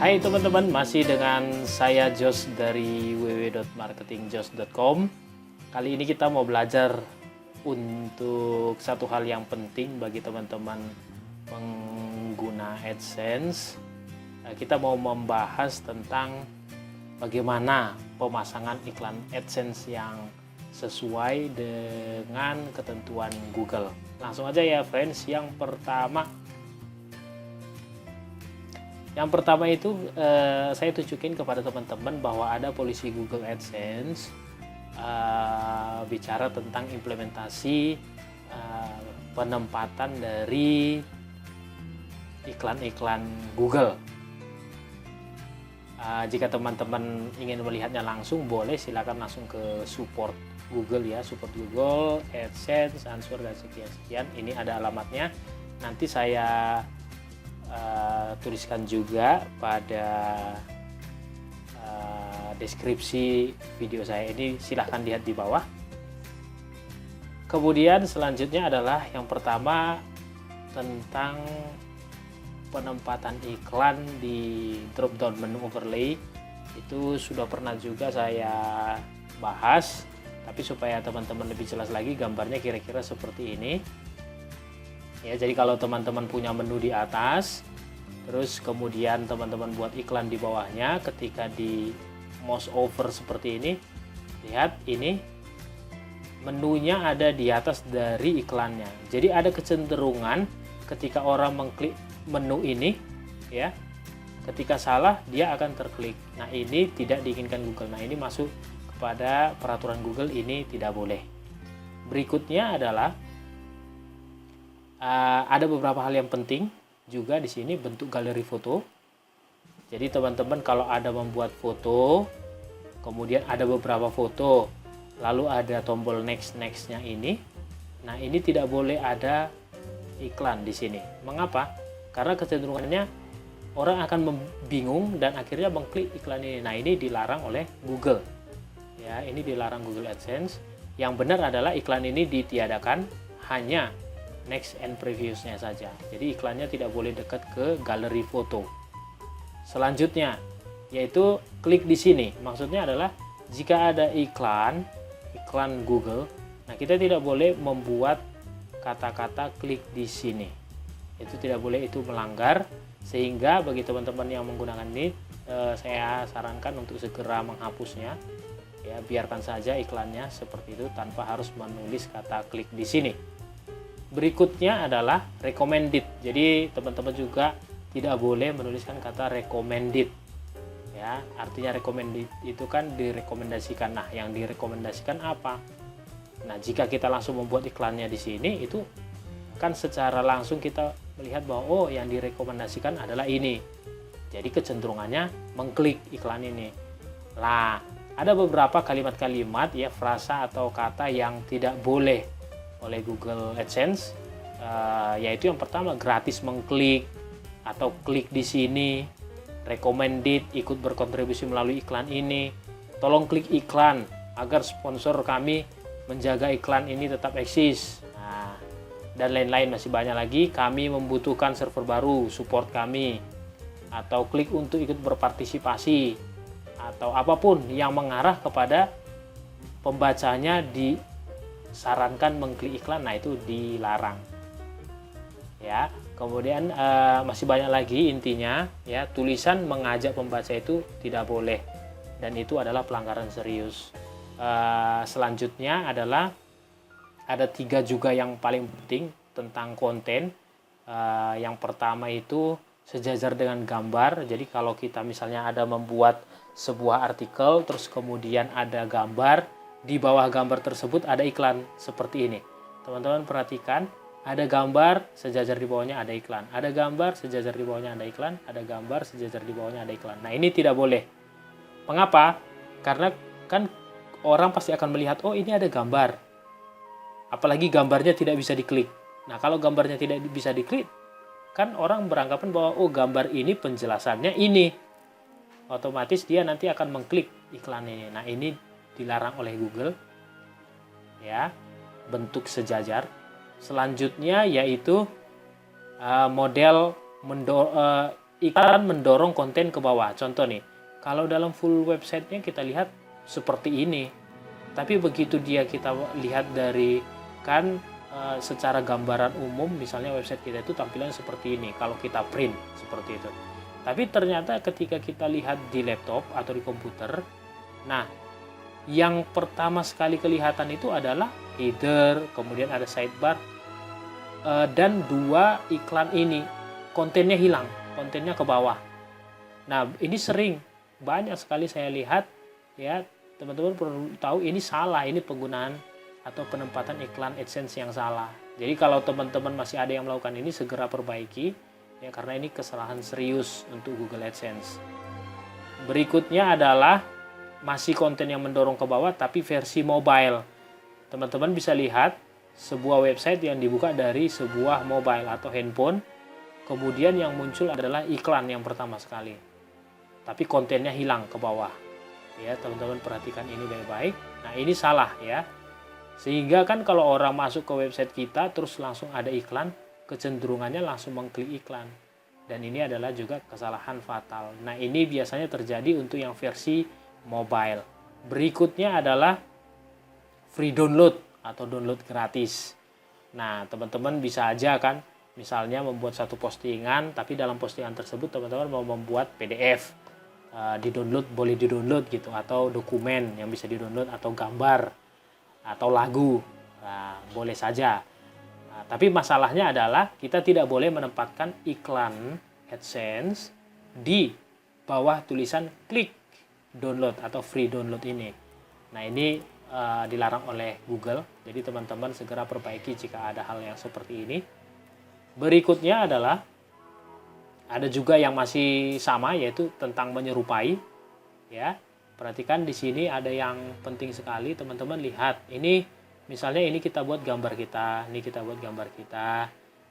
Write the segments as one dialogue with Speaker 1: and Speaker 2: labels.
Speaker 1: Hai teman-teman, masih dengan saya Jos dari www.marketingjos.com. Kali ini kita mau belajar untuk satu hal yang penting bagi teman-teman pengguna AdSense. Kita mau membahas tentang bagaimana pemasangan iklan AdSense yang sesuai dengan ketentuan Google. Langsung aja ya friends, yang pertama itu saya tunjukin kepada teman-teman bahwa ada polisi Google AdSense bicara tentang implementasi penempatan dari iklan-iklan Google. Jika teman-teman ingin melihatnya langsung, boleh silakan langsung ke support Google ya, support Google, AdSense, Answer dan sekian-sekian. Ini ada alamatnya. Nanti saya tuliskan juga pada deskripsi video saya ini, silahkan lihat di bawah. Kemudian selanjutnya adalah yang pertama tentang penempatan iklan di drop down menu overlay. Itu sudah pernah juga saya bahas, tapi supaya teman-teman lebih jelas lagi, gambarnya kira-kira seperti ini. Ya, jadi kalau teman-teman punya menu di atas, terus kemudian teman-teman buat iklan di bawahnya, ketika di mouse over seperti ini, lihat ini menunya ada di atas dari iklannya. Jadi ada kecenderungan ketika orang mengklik menu ini, ya, ketika salah dia akan terklik. Nah, ini tidak diinginkan Google. Nah, ini masuk kepada peraturan Google, ini tidak boleh. Berikutnya adalah ada beberapa hal yang penting juga di sini, bentuk galeri foto. Jadi teman-teman kalau ada membuat foto, kemudian ada beberapa foto, lalu ada tombol nextnya ini. Nah, ini tidak boleh ada iklan di sini. Mengapa? Karena kecenderungannya orang akan bingung dan akhirnya mengklik iklan ini. Nah, ini dilarang oleh Google. Ya, ini dilarang Google AdSense. Yang benar adalah iklan ini ditiadakan, hanya next and previousnya saja. Jadi iklannya tidak boleh dekat ke galeri foto. Selanjutnya yaitu klik di sini. Maksudnya adalah jika ada iklan Google, nah kita tidak boleh membuat kata-kata klik di sini. Itu tidak boleh, itu melanggar. Sehingga bagi teman-teman yang menggunakan ini, saya sarankan untuk segera menghapusnya. Ya, biarkan saja iklannya seperti itu tanpa harus menulis kata klik di sini. Berikutnya adalah recommended. Jadi teman-teman juga tidak boleh menuliskan kata recommended. Ya, artinya recommended itu kan direkomendasikan. Nah, yang direkomendasikan apa? Nah, jika kita langsung membuat iklannya di sini, itu kan secara langsung kita melihat bahwa oh, yang direkomendasikan adalah ini. Jadi kecenderungannya mengklik iklan ini. Lah, ada beberapa kalimat-kalimat ya, frasa atau kata yang tidak boleh oleh Google AdSense, yaitu yang pertama gratis mengklik atau klik di sini, recommended, ikut berkontribusi melalui iklan ini, tolong klik iklan agar sponsor kami menjaga iklan ini tetap eksis, nah, dan lain-lain, masih banyak lagi. Kami membutuhkan server baru, support kami, atau klik untuk ikut berpartisipasi, atau apapun yang mengarah kepada pembacanya disarankan mengklik iklan. Nah, itu dilarang ya. Kemudian masih banyak lagi, intinya ya, tulisan mengajak pembaca itu tidak boleh, dan itu adalah pelanggaran serius. Selanjutnya adalah ada 3 juga yang paling penting tentang konten. Yang pertama itu sejajar dengan gambar. Jadi kalau kita misalnya ada membuat sebuah artikel, terus kemudian ada gambar, di bawah gambar tersebut ada iklan seperti ini. Teman-teman perhatikan, ada gambar, sejajar di bawahnya ada iklan. Ada gambar, sejajar di bawahnya ada iklan. Ada gambar, sejajar di bawahnya ada iklan. Nah, ini tidak boleh. Mengapa? Karena kan orang pasti akan melihat, oh ini ada gambar. Apalagi gambarnya tidak bisa diklik. Nah, kalau gambarnya tidak bisa diklik, kan orang beranggapan bahwa oh, gambar ini penjelasannya ini. Otomatis dia nanti akan mengklik iklan ini. Nah, ini dilarang oleh Google. Ya, bentuk sejajar. Selanjutnya yaitu model iklan mendorong konten ke bawah. Contoh nih, kalau dalam full websitenya kita lihat seperti ini. Tapi begitu kita lihat dari secara gambaran umum, misalnya website kita itu tampilan seperti ini. Kalau kita print seperti itu. Tapi ternyata ketika kita lihat di laptop atau di komputer, nah yang pertama sekali kelihatan itu adalah header, kemudian ada sidebar, dan 2 iklan ini. Kontennya hilang, kontennya ke bawah. Nah, ini sering, banyak sekali saya lihat, ya teman-teman perlu tahu ini salah, ini penggunaan atau penempatan iklan AdSense yang salah. Jadi kalau teman-teman masih ada yang melakukan ini, segera perbaiki. Ya, karena ini kesalahan serius untuk Google AdSense. Berikutnya adalah masih konten yang mendorong ke bawah tapi versi mobile. Teman-teman bisa lihat sebuah website yang dibuka dari sebuah mobile atau handphone, kemudian yang muncul adalah iklan yang pertama sekali. Tapi kontennya hilang ke bawah. Ya, teman-teman perhatikan ini baik-baik. Nah, ini salah ya. Sehingga kan kalau orang masuk ke website kita terus langsung ada iklan, kecenderungannya langsung mengklik iklan, dan ini adalah juga kesalahan fatal. Nah, ini biasanya terjadi untuk yang versi mobile. Berikutnya adalah free download atau download gratis. Nah, teman-teman bisa aja kan misalnya membuat satu postingan, tapi dalam postingan tersebut teman-teman mau membuat PDF, boleh di-download gitu, atau dokumen yang bisa di-download, atau gambar atau lagu. Nah, boleh saja. Tapi masalahnya adalah kita tidak boleh menempatkan iklan AdSense di bawah tulisan klik download atau free download ini. Nah, ini dilarang oleh Google. Jadi teman-teman segera perbaiki jika ada hal yang seperti ini. Berikutnya adalah ada juga yang masih sama, yaitu tentang menyerupai. Ya, perhatikan di sini ada yang penting sekali, teman-teman lihat. Ini misalnya ini kita buat gambar kita, ini kita buat gambar kita.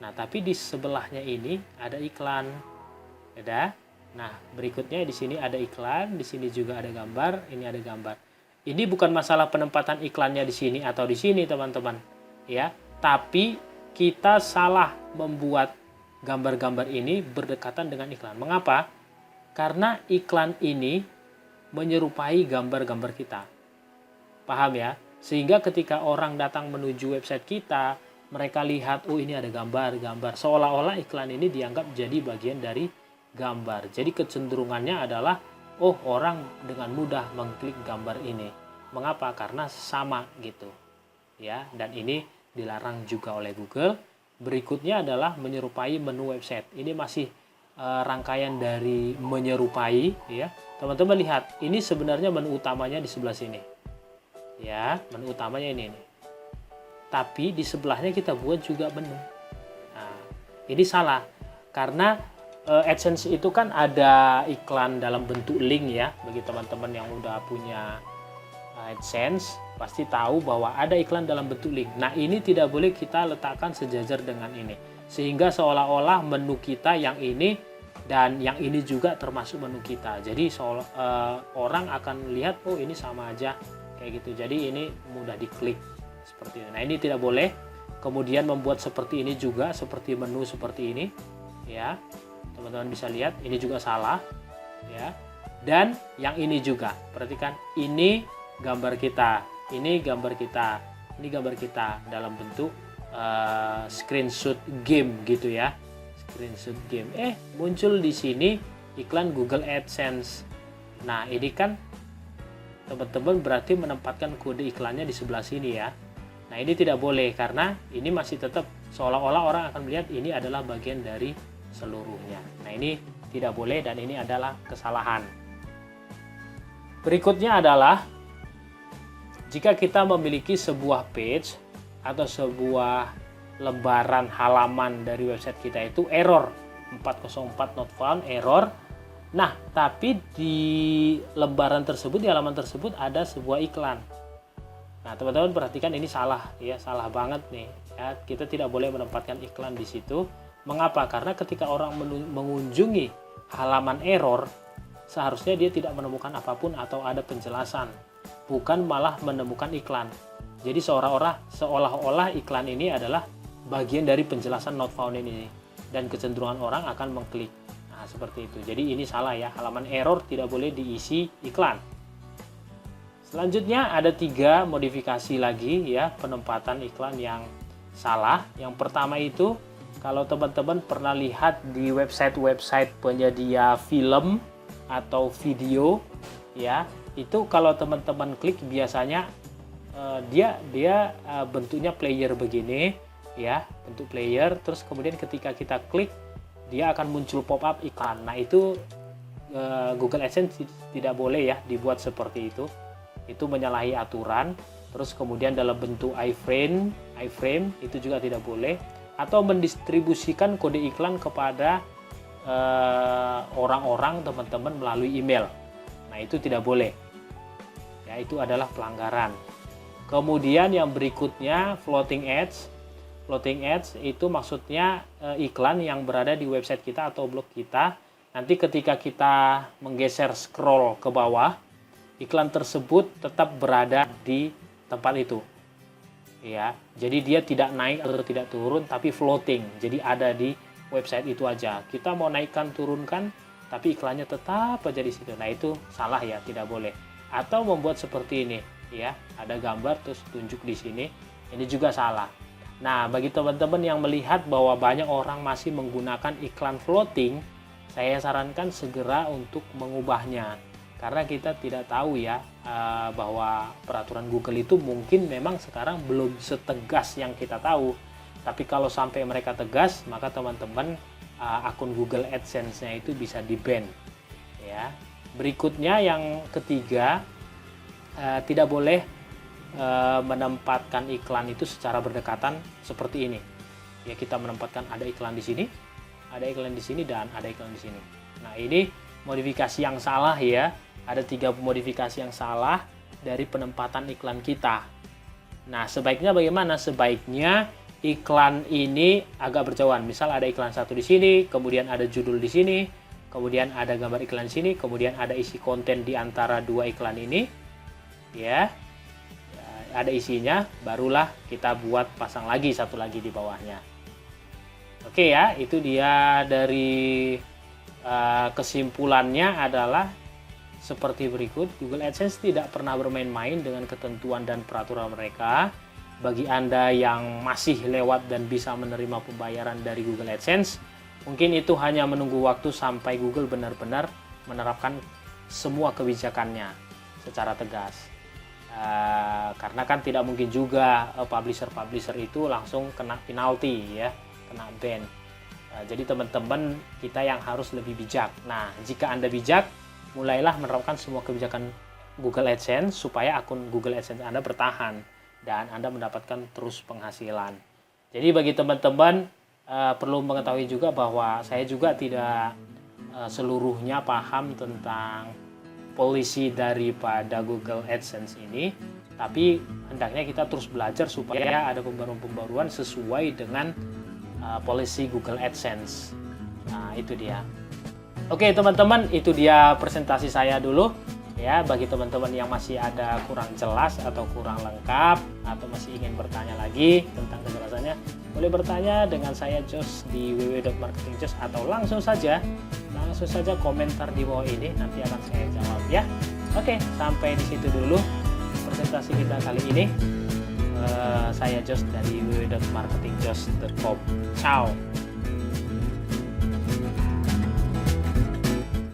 Speaker 1: Nah, tapi di sebelahnya ini ada iklan. Ada. Nah, berikutnya di sini ada iklan, di sini juga ada gambar, ini ada gambar. Ini bukan masalah penempatan iklannya di sini atau di sini, teman-teman. Ya, tapi kita salah membuat gambar-gambar ini berdekatan dengan iklan. Mengapa? Karena iklan ini menyerupai gambar-gambar kita. Paham ya? Sehingga ketika orang datang menuju website kita, mereka lihat, oh ini ada gambar. Seolah-olah iklan ini dianggap jadi bagian dari gambar. Jadi kecenderungannya adalah, oh orang dengan mudah mengklik gambar ini. Mengapa? Karena sama gitu. Ya, dan ini dilarang juga oleh Google. Berikutnya adalah menyerupai menu website. Ini masih rangkaian dari menyerupai, ya. Teman-teman lihat, ini sebenarnya menu utamanya di sebelah sini. Ya, menu utamanya ini nih. Tapi di sebelahnya kita buat juga menu. Nah, ini salah karena AdSense itu kan ada iklan dalam bentuk link ya. Bagi teman-teman yang udah punya AdSense pasti tahu bahwa ada iklan dalam bentuk link. Nah, ini tidak boleh kita letakkan sejajar dengan ini. Sehingga seolah-olah menu kita yang ini dan yang ini juga termasuk menu kita. Jadi orang akan lihat, oh ini sama aja. Kayak gitu. Jadi ini mudah diklik seperti ini. Nah, ini tidak boleh. Kemudian membuat seperti ini juga, seperti menu seperti ini, ya. Teman-teman bisa lihat, ini juga salah, ya. Dan yang ini juga, perhatikan, ini gambar kita, ini gambar kita, ini gambar kita dalam bentuk screenshot game gitu ya, screenshot game. Muncul di sini iklan Google AdSense. Nah, ini kan teman-teman berarti menempatkan kode iklannya di sebelah sini ya. Nah, ini tidak boleh karena ini masih tetap seolah-olah orang akan melihat ini adalah bagian dari seluruhnya. Nah, ini tidak boleh dan ini adalah kesalahan. Berikutnya adalah jika kita memiliki sebuah page atau sebuah lembaran halaman dari website kita itu error 404 not found, error. Nah, tapi di lembaran tersebut, di halaman tersebut ada sebuah iklan. Nah, teman-teman perhatikan ini salah ya, salah banget nih. Ya, kita tidak boleh menempatkan iklan di situ. Mengapa? Karena ketika orang mengunjungi halaman error, seharusnya dia tidak menemukan apapun atau ada penjelasan, bukan malah menemukan iklan. Jadi seolah-olah iklan ini adalah bagian dari penjelasan not found ini, dan kecenderungan orang akan mengklik. Nah, Nah, seperti itu. Jadi ini salah ya, halaman error tidak boleh diisi iklan. Selanjutnya ada 3 modifikasi lagi ya penempatan iklan yang salah. Yang pertama itu, kalau teman-teman pernah lihat di website-website penyedia film atau video ya, itu kalau teman-teman klik biasanya dia bentuknya player begini ya, bentuk player, terus kemudian ketika kita klik dia akan muncul pop-up iklan. Nah, itu Google AdSense tidak boleh ya dibuat seperti itu. Itu menyalahi aturan. Terus kemudian dalam bentuk iframe itu juga tidak boleh, atau mendistribusikan kode iklan kepada orang-orang teman-teman melalui email. Nah, itu tidak boleh. Ya, itu adalah pelanggaran. Kemudian yang berikutnya floating ads. Floating ads itu maksudnya iklan yang berada di website kita atau blog kita. Nanti ketika kita menggeser scroll ke bawah, iklan tersebut tetap berada di tempat itu. Ya, jadi dia tidak naik atau tidak turun, tapi floating. Jadi ada di website itu aja. Kita mau naikkan turunkan, tapi iklannya tetap aja di situ. Nah, itu salah ya, tidak boleh. Atau membuat seperti ini, ya, ada gambar terus tunjuk di sini. Ini juga salah. Nah, bagi teman-teman yang melihat bahwa banyak orang masih menggunakan iklan floating, saya sarankan segera untuk mengubahnya. Karena kita tidak tahu ya bahwa peraturan Google itu mungkin memang sekarang belum setegas yang kita tahu. Tapi kalau sampai mereka tegas, maka teman-teman akun Google AdSense-nya itu bisa di-ban. Ya. Berikutnya yang ketiga, tidak boleh menempatkan iklan itu secara berdekatan seperti ini. Ya, kita menempatkan ada iklan di sini, ada iklan di sini, dan ada iklan di sini. Nah, ini modifikasi yang salah ya. Ada 3 modifikasi yang salah dari penempatan iklan kita. Nah, sebaiknya bagaimana? Sebaiknya iklan ini agak berjauhan. Misal ada iklan satu di sini, kemudian ada judul di sini, kemudian ada gambar iklan di sini, kemudian ada isi konten di antara 2 iklan ini. Ya. Ada isinya, barulah kita buat pasang lagi satu lagi di bawahnya. Oke ya, itu dia dari kesimpulannya adalah seperti berikut. Google AdSense tidak pernah bermain-main dengan ketentuan dan peraturan mereka. Bagi Anda yang masih lewat dan bisa menerima pembayaran dari Google AdSense, mungkin itu hanya menunggu waktu sampai Google benar-benar menerapkan semua kebijakannya secara tegas. Karena kan tidak mungkin juga publisher-publisher itu langsung kena penalti ya, kena ban. Jadi teman-teman kita yang harus lebih bijak. Nah, jika Anda bijak, mulailah menerapkan semua kebijakan Google AdSense supaya akun Google AdSense Anda bertahan dan Anda mendapatkan terus penghasilan. Jadi bagi teman-teman perlu mengetahui juga bahwa saya juga tidak seluruhnya paham tentang polisi daripada Google AdSense ini, tapi hendaknya kita terus belajar supaya ada pembaruan-pembaruan sesuai dengan polisi Google AdSense. Nah, itu dia. Oke teman-teman, itu dia presentasi saya dulu ya. Bagi teman-teman yang masih ada kurang jelas atau kurang lengkap atau masih ingin bertanya lagi tentang kejelasannya, boleh bertanya dengan saya Jos di www.marketingjos atau langsung saja komentar di bawah ini, nanti akan saya jawab ya. Oke, sampai di situ dulu presentasi kita kali ini. Saya Jos dari www.marketingjos.com. Ciao.